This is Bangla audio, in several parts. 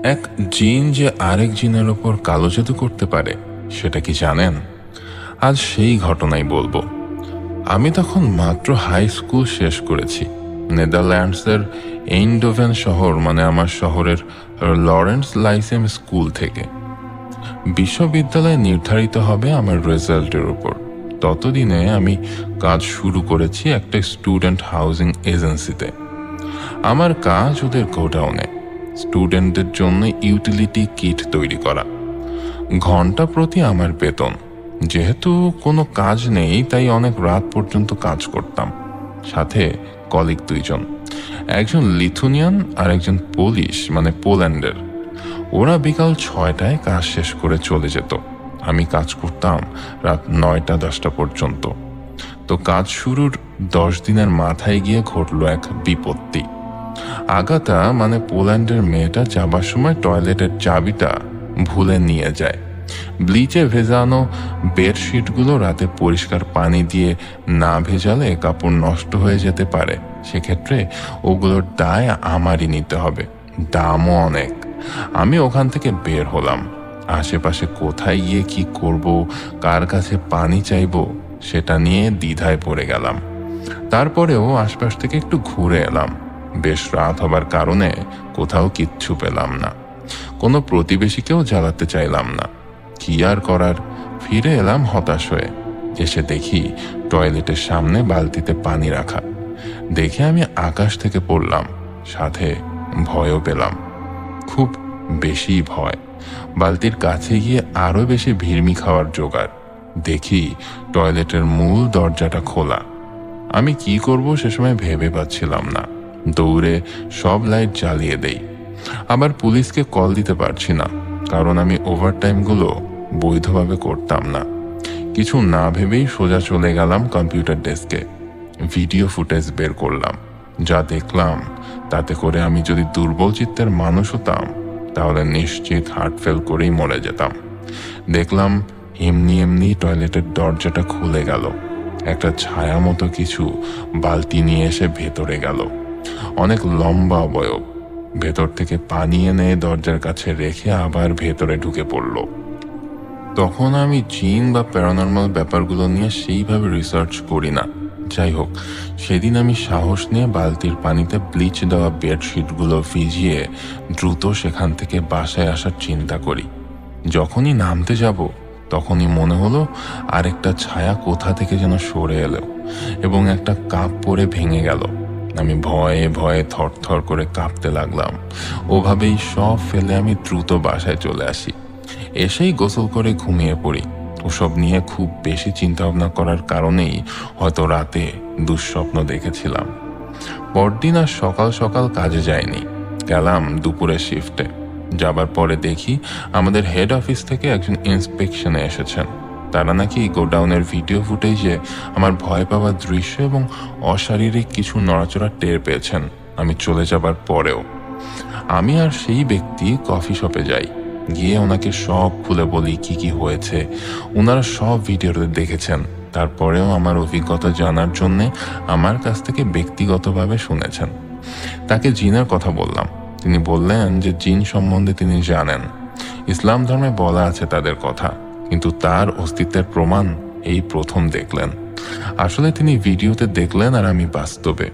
এক জিন যে আরেক জিনের ওপর কালো জাদু করতে পারে সেটা কি জানেন? আজ সেই ঘটনাই বলবো। আমি তখন মাত্র হাই স্কুল শেষ করেছি নেদারল্যান্ডসের এইনডোভেন শহর, মানে আমার শহরের লরেন্স লাইসেম স্কুল থেকে। বিশ্ববিদ্যালয়ে নির্ধারিত হবে আমার রেজাল্টের উপর। ততদিনে আমি কাজ শুরু করেছি একটা স্টুডেন্ট হাউজিং এজেন্সিতে। আমার কাজ ওদের গোডাউনে স্টুডেন্টদের জন্য ইউটিলিটি কিট তৈরি করা। ঘন্টা প্রতি আমার বেতন। যেহেতু কোনো কাজ নেই তাই অনেক রাত পর্যন্ত কাজ করতাম। সাথে কলিগ দুইজন, একজন লিথুনিয়ান আর একজন পোলিশ, মানে পোল্যান্ডের। ওরা বিকাল 6টায় কাজ শেষ করে চলে যেত। আমি কাজ করতাম রাত 9টা-10টা পর্যন্ত। তো কাজ শুরুর 10 দিনের মাথায় গিয়ে ঘটল এক বিপত্তি। আগাতা, মানে পোল্যান্ডের মেয়েটা, যাবার সময় টয়লেটের চাবিটা ভুলে নিয়ে যায়। ব্লিচে ভেজানো বেডশিটগুলো রাতে পরিষ্কার পানি দিয়ে না ভেজালে কাপড় নষ্ট হয়ে যেতে পারে। সেক্ষেত্রে ওগুলোর দায় আমারই নিতে হবে, দামও অনেক। আমি ওখান থেকে বের হলাম। আশেপাশে কোথায় গিয়ে কি করব, কার কাছে পানি চাইবো, সেটা নিয়ে দ্বিধায় পড়ে গেলাম। তারপরেও আশপাশ থেকে একটু ঘুরে এলাম। বেশ রাত হবার কারণে কোথাও কিচ্ছু পেলাম না। কোনো প্রতিবেশীকেও জ্বালাতে চাইলাম না। কি আর করার, ফিরে এলাম হতাশ হয়ে। এসে দেখি টয়লেটের সামনে বালতিতে পানি রাখা। দেখে আমি আকাশ থেকে পড়লাম, সাথে ভয়ও পেলাম, খুব বেশি ভয়। বালতির কাছে গিয়ে আরো বেশি ভিড়মি খাওয়ার জোগাড়। দেখি টয়লেটের মূল দরজাটা খোলা। আমি কি করব সে সময় ভেবে পাচ্ছিলাম না। দৌড়ে সব লাইট জ্বালিয়ে দেই। আবার পুলিশকে কল দিতে পারছি না, কারণ আমি ওভারটাইমগুলো বৈধভাবে করতাম না। কিছু না ভেবেই সোজা চলে গেলাম কম্পিউটার ডেস্কে। ভিডিও ফুটেজ বের করলাম। যা দেখলাম তাতে করে আমি যদি দুর্বল চিত্তের মানুষ হতাম তাহলে নিশ্চিত হার্ট ফেল করেই মরে যেতাম। দেখলাম এমনি এমনি টয়লেটের দরজাটা খুলে গেল। একটা ছায়া মতো কিছু বালতি নিয়ে এসে ভেতরে গেল। অনেক লম্বা অবয়ব। ভেতর থেকে পানি এনে দরজার কাছে রেখে আবার ভেতরে ঢুকে পড়ল। তখন আমি জিন বা প্যারানর্মাল ব্যাপারগুলো নিয়ে সেইভাবে রিসার্চ করি না। যাই হোক, সেদিন আমি সাহস নিয়ে বালতির পানিতে ব্লিচ দেওয়া বেডশিটগুলো ভিজিয়ে দ্রুত সেখান থেকে বাসায় আসার চিন্তা করি। যখনই নামতে যাব তখনই মনে হলো আরেকটা ছায়া কোথা থেকে যেন সরে এলো এবং একটা কাপ পরে ভেঙে গেল। আমি ভয়ে ভয়ে থরথর করে কাঁপতে লাগলাম। ওভাবেই সব ফেলে আমি দ্রুত বাসায় চলে আসি। এসেই গোসল করে ঘুমিয়ে পড়ি। ওসব নিয়ে খুব বেশি চিন্তা ভাবনা করার কারণেই হয়তো রাতে দুঃস্বপ্ন দেখেছিলাম। পরদিন আর সকাল সকাল কাজে যাইনি, গেলাম দুপুরের শিফটে। যাবার পরে দেখি আমাদের হেড অফিস থেকে একজন ইন্সপেকশনে এসেছেন। তারা নাকি গোডাউনের ভিডিও ফুটেজে আমার ভয় পাওয়ার দৃশ্য এবং অশারীরিক কিছু নড়াচড়া টের পেয়েছেন আমি চলে যাবার পরেও। আমি আর সেই ব্যক্তি কফি শপে যাই। গিয়ে ওনাকে সব খুলে বলি কি কি হয়েছে। ওনারা সব ভিডিওতে দেখেছেন, তারপরেও আমার অভিজ্ঞতা জানার জন্যে আমার কাছ থেকে ব্যক্তিগতভাবে শুনেছেন। তাকে জিনের কথা বললাম। তিনি বললেন যে জিন সম্বন্ধে তিনি জানেন, ইসলাম ধর্মে বলা আছে তাদের কথা, কিন্তু তার অস্তিত্বের প্রমাণ এই প্রথম দেখলেন। আসলে তিনি ভিডিওতে দেখলেন আর আমি বাস্তবে।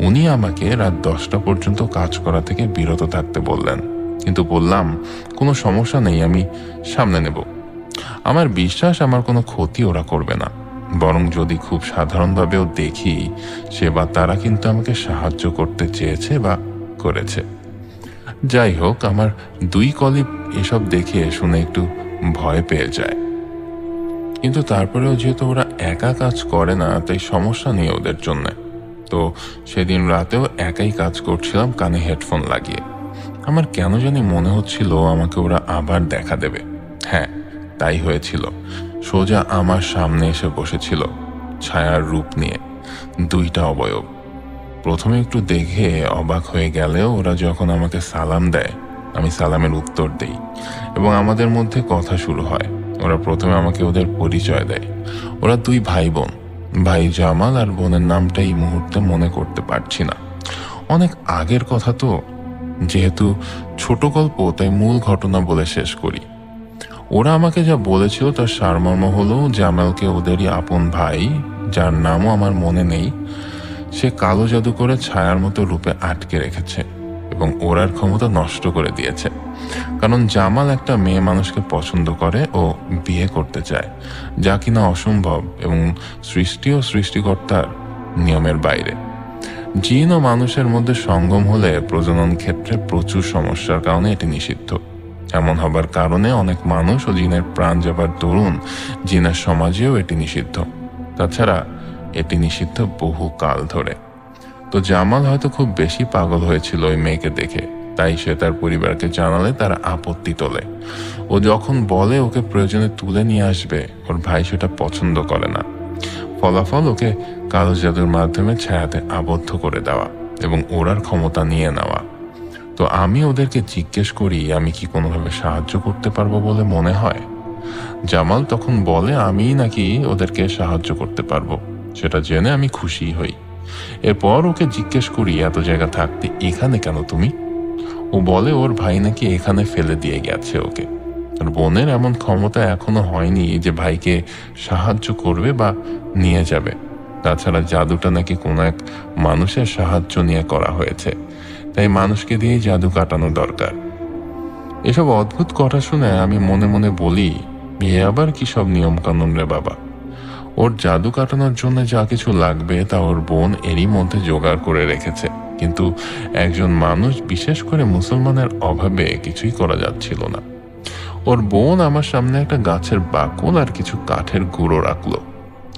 উনি আমাকে রাত 10টা পর্যন্ত কাজ করা থেকে বিরত থাকতে বললেন, কিন্তু বললাম কোনো সমস্যা নেই, আমি সামনে নেব। আমার বিশ্বাস আমার কোনো ক্ষতি ওরা করবে না, বরং যদি খুব সাধারণভাবেও দেখি সে বা তারা কিন্তু আমাকে সাহায্য করতে চেয়েছে বা করেছে। যাই হোক, আমার 2 কলিগ এসব দেখে শুনে একটু ভয় পেয়ে যায়, কিন্তু তারপরেও যেহেতু ওরা একা কাজ করে না তাই সমস্যা নেই ওদের জন্য। তো সেদিন রাতেও একাই কাজ করছিলাম কানে হেডফোন লাগিয়ে। আমার কেন জানি মনে হচ্ছিল আমাকে ওরা আবার দেখা দেবে। হ্যাঁ, তাই হয়েছিল। সোজা আমার সামনে এসে বসেছিল, ছায়ার রূপ নিয়ে, 2টা অবয়ব। প্রথমে একটু দেখে অবাক হয়ে গেলেও ওরা যখন আমাকে সালাম দেয় আমি সালামের উত্তর দেই এবং আমাদের মধ্যে কথা শুরু হয়। ওরা প্রথমে আমাকে ওদের পরিচয় দেয়। ওরা 2 ভাই বোন, ভাই জামাল আর বোনের নামটা এই মুহূর্তে মনে করতে পারছি না, অনেক আগের কথা তো। যেহেতু ছোট গল্প, তাই মূল ঘটনা বলে শেষ করি। ওরা আমাকে যা বলেছিল তার সারমর্ম হলো জামালকে ওদেরই আপন ভাই, যার নামও আমার মনে নেই, সে কালো জাদু করে ছায়ার মতো রূপে আটকে রেখেছে এবং ওরার ক্ষমতা নষ্ট করে দিয়েছে। কারণ জামাল একটা মেয়ে মানুষকে পছন্দ করে ও বিয়ে করতে চায়, যা কিনা অসম্ভব এবং সৃষ্টি ও সৃষ্টিকর্তার নিয়মের বাইরে। জিন ও মানুষের মধ্যে সঙ্গম হলে প্রজনন ক্ষেত্রে প্রচুর সমস্যার কারণে এটি নিষিদ্ধ। এমন হবার কারণে অনেক মানুষ ও জিনের প্রাণ যাবার দরুন জিনের সমাজেও এটি নিষিদ্ধ। তাছাড়া এটি নিষিদ্ধ বহু কাল ধরে। তো জামাল হয়তো খুব বেশি পাগল হয়েছিল ওই মেয়েকে দেখে, তাই সে তার পরিবারকে জানালে তারা আপত্তি তোলে। ও যখন বলে ওকে প্রয়োজনে তুলে নিয়ে আসবে, ওর ভাই সেটা পছন্দ করে না। ফলাফল ওকে কালো জাদুর মাধ্যমে ছায়াতে আবদ্ধ করে দেওয়া এবং ওরার ক্ষমতা নিয়ে নেওয়া। তো আমি ওদেরকে জিজ্ঞেস করি আমি কি কোনোভাবে সাহায্য করতে পারবো বলে মনে হয়। জামাল তখন বলে আমিই নাকি ওদেরকে সাহায্য করতে পারবো। সেটা জেনে আমি খুশি হই। এরপর ওকে জিজ্ঞেস করি এত জায়গা থাকতে এখানে কেন তুমি? ও বলে ওর ভাই নাকি এখানে ফেলে দিয়ে গেছে ওকে। আর বোনের এমন ক্ষমতা এখনো হয়নি যে ভাইকে সাহায্য করবে বা নিয়ে যাবে। তাছাড়া জাদুটা নাকি কোনো এক মানুষের সাহায্য নিয়ে করা হয়েছে, তাই মানুষকে দিয়ে জাদু কাটানো দরকার। এসব অদ্ভুত কথা শুনে আমি মনে মনে বলি, এ আবার কি সব নিয়ম কানুন রে বাবা। ওর জাদু কাটানোর জন্য যা কিছু লাগবে তা ওর বোন এরই মধ্যে জোগাড় করে রেখেছে, কিন্তু একজন মানুষ, বিশেষ করে মুসলমানের অভাবে কিছুই করা যাচ্ছিল না। ওর বোন আমার সামনে একটা গাছের বাকল আর কিছু কাঠের গুঁড়ো রাখলো,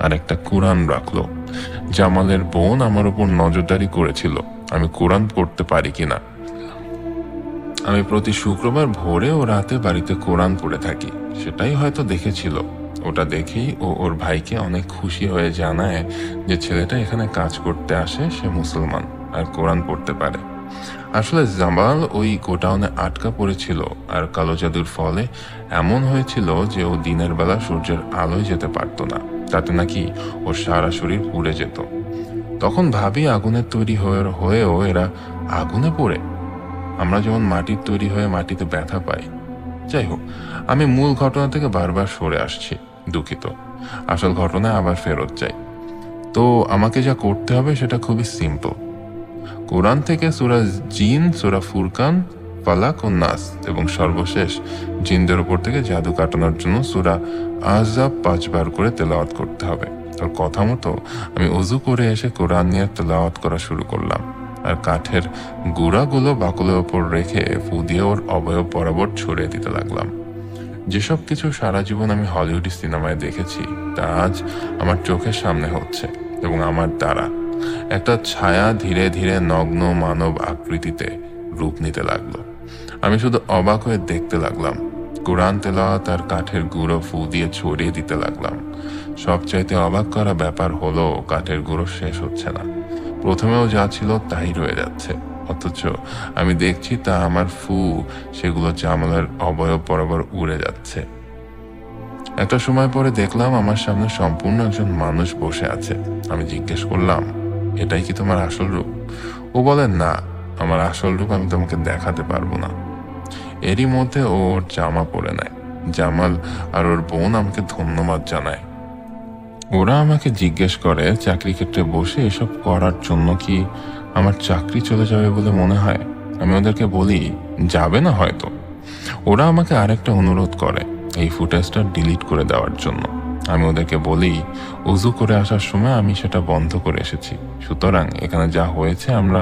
আর একটা কোরআন রাখলো। জামালের বোন আমার উপর নজরদারি করেছিল আমি কোরআন পড়তে পারি কিনা। আমি প্রতি শুক্রবার ভোরে ও রাতে বাড়িতে কোরআন পড়ে থাকি, সেটাই হয়তো দেখেছিল। ওটা দেখেই ও ওর ভাইকে অনেক খুশি হয়ে জানায় যে ছেলেটা এখানে কাজ করতে আসে, সে মুসলমান আর কোরআন পড়তে পারে। আসলে জামাল ওই গোডাউনে আটকা পড়েছিল আর কালো জাদুর ফলে এমন হয়েছিল যে ও দিনের বেলা সূর্যের আলোয় যেতে পারতো না, তাতে নাকি ওর সারা শরীর পুড়ে যেত। তখন ভাবি আগুনের তৈরি হয়েও এরা আগুনে পড়ে। আমরা যেমন মাটির তৈরি হয়ে মাটিতে ব্যথা পাই। যাই হোক, আমি মূল ঘটনা থেকে বারবার সরে আসছি, দুঃখিত। আসল ঘটনায় আবার ফেরত যাই। তো আমাকে যা করতে হবে সেটা খুবই সিম্পল। কোরআন থেকে সূরা জিন, সূরা ফুরকান, ফালাক ও নাস এবং সর্বশেষ জিনদের উপর থেকে জাদু কাটানোর জন্য সূরা আহজাব 5 বার করে তেলাওয়াত করতে হবে। আর কথা মতো আমি ওযু করে এসে কোরআন নিয়ে তেলাওয়াত করা শুরু করলাম আর কাঠের গুঁড়াগুলো বাকলের ওপর রেখে ফু দিয়ে ওর অবয়ব বরাবর ছড়িয়ে দিতে লাগলাম। যেসব কিছু সারা জীবন আমি হলিউড সিনেমায় দেখেছি তা আজ আমার চোখের সামনে হচ্ছে এবং আমার দ্বারা একটা ছায়া ধীরে ধীরে নগ্ন মানব আকৃতিতে রূপ নিতে লাগলো। আমি শুধু অবাক হয়ে দেখতে লাগলাম। কোরআন তেলাওয়াত আর কাঠের গুঁড়ো ফু দিয়ে ছড়িয়ে দিতে লাগলাম। সবচাইতে অবাক করা ব্যাপার হলো কাঠের গুঁড়ো শেষ হচ্ছে না। প্রথমেও যা ছিল তাই রয়ে যাচ্ছে, অথচ আমি দেখছি তা আমার ফু সেগুলো জামালের অবয়ব বরাবর উড়ে যাচ্ছে। একটা সময় পরে দেখলাম আমার সামনে সম্পূর্ণ একজন মানুষ বসে আছে। আমি জিজ্ঞেস করলাম, এটাই কি তোমার আসল রূপ? ও বলে, না, আমার আসল রূপ আমি তোমাকে দেখাতে পারবো না। এরই মধ্যে ওর জামা পরে নেয়। জামাল আর ওর বোন আমাকে ধন্যবাদ জানায়। ওরা আমাকে জিজ্ঞেস করে চাকরি ক্ষেত্রে বসে এসব করার জন্য কি আমার চাকরি চলে যাবে বলে মনে হয়। আমি ওদেরকে বলি, যাবে না হয়তো। ওরা আমাকে আরেকটা অনুরোধ করে, এই ফুটেজটা ডিলিট করে দেওয়ার জন্য। আমি ওদেরকে বলি, উজু করে আসার সময় আমি সেটা বন্ধ করে এসেছি, সুতরাং এখানে যা হয়েছে আমরা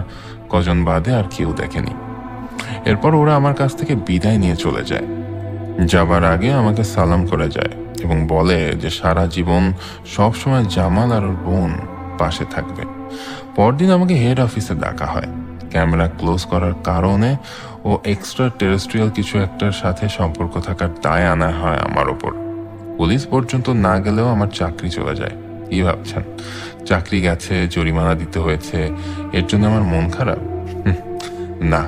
কজন বাদে আর কেউ দেখেনি। এরপর ওরা আমার কাছ থেকে বিদায় নিয়ে চলে যায়। যাবার আগে আমাকে সালাম করে যায় এবং বলে যে সারা জীবন সবসময় জামাল আর ওর বোন পাশে থাকবে। পরদিন আমাকে হেড অফিসে ডাকা হয়। ক্যামেরা ক্লোজ করার কারণে ও এক্সট্রা টেরেস্ট্রিয়াল কিছু একটার সাথে সম্পর্ক থাকার দায় আনা হয় আমার ওপর। পুলিশ পর্যন্ত না গেলেও আমার চাকরি চলে যায়। কি ভাবছেন, চাকরি গেছে, জরিমানা দিতে হয়েছে, এর জন্য আমার মন খারাপ? না,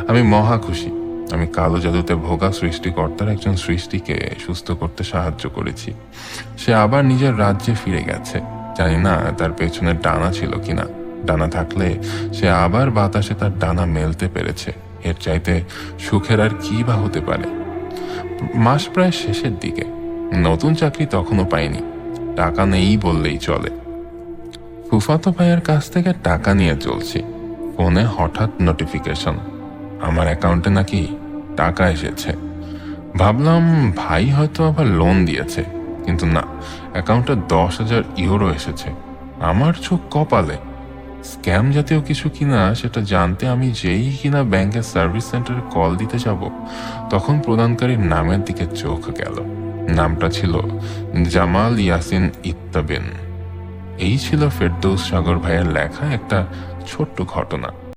আমি মহা খুশি। আমি কালো জাদুতে ভোগা সৃষ্টিকর্তার একজন সৃষ্টিকে সুস্থ করতে সাহায্য করেছি। সে আবার নিজের রাজ্যে ফিরে গেছে। জানি না তার পেছনে ডানা ছিল কিনা। ডানা থাকলে সে আবার বাতাসে তার ডানা মেলতে পেরেছে। এর চাইতে সুখের আর কি বা হতে পারে। মাস প্রায় শেষের দিকে, নতুন চাকরি তখনও পাইনি, টাকা নেই বললেই চলে। ফুফাতো ভাইয়ের কাছ থেকে টাকা নিয়ে চলছি, ফোনে হঠাৎ নোটিফিকেশন, আমার অ্যাকাউন্টে নাকি টাকা এসেছে। ভাবলাম ভাই হয়তো আবার লোন দিয়েছে, কিন্তু না, অ্যাকাউন্টে 10,000 ইউরো এসেছে। আমার চোখ কপালে। স্ক্যাম জাতীয় কিছু কিনা সেটা জানতে আমি যেই কিনা ব্যাংকের সার্ভিস সেন্টারে কল দিতে যাব, তখন প্রদানকারীর নামের দিকে চোখ গেল। নামটা ছিল জামাল ইয়াসিন ইত্তাবিন। এই ছিল ফেরদৌস সাগর ভাইয়ের লেখা একটা ছোট্ট ঘটনা।